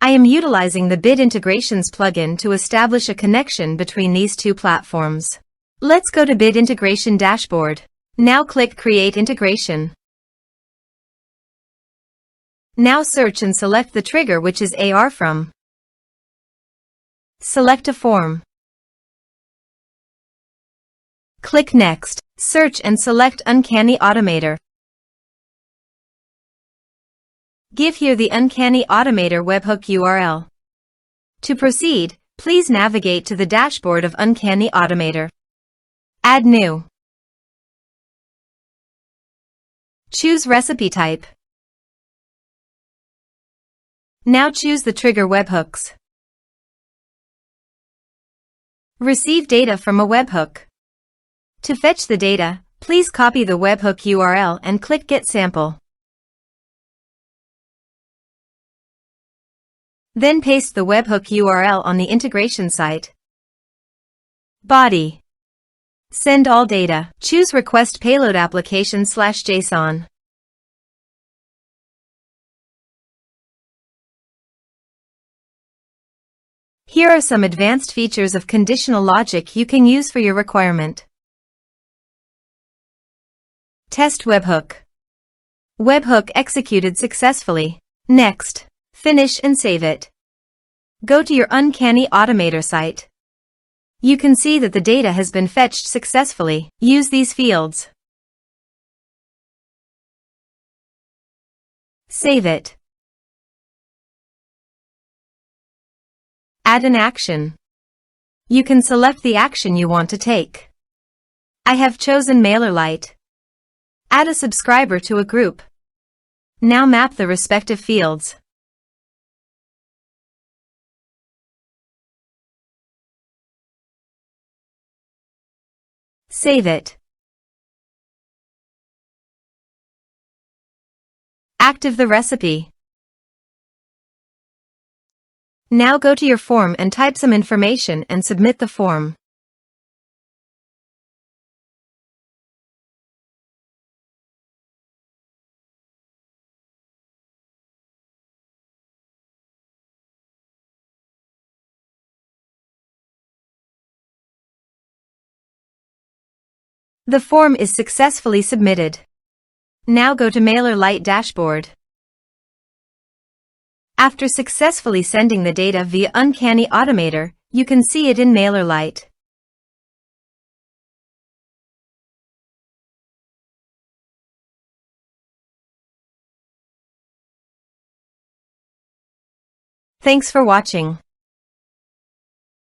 I am utilizing the Bit Integrations plugin to establish a connection between these two platforms. Let's go to Bit Integration Dashboard. Now click Create Integration. Now search and select the trigger, which is ARForms. Select a form. Click Next. Search and select Uncanny Automator. Give here the Uncanny Automator webhook URL. To proceed, please navigate to the dashboard of Uncanny Automator. Add New. Choose Recipe Type. Now choose the trigger webhooks. Receive data from a webhook. To fetch the data, please copy the webhook URL and click Get Sample. Then paste the webhook URL on the integration site. Body. Send all data. Choose Request Payload Application/JSON. Here are some advanced features of conditional logic you can use for your requirement. Test webhook. Webhook executed successfully. Next. Finish and save it. Go to your Uncanny Automator site. You can see that the data has been fetched successfully. Use these fields. Save it. Add an action. You can select the action you want to take. I have chosen MailerLite. Add a subscriber to a group. Now map the respective fields. Save it. Active the recipe. Now go to your form and type some information and submit the form. The form is successfully submitted. Now go to MailerLite dashboard. After successfully sending the data via Uncanny Automator, you can see it in MailerLite. Thanks for watching.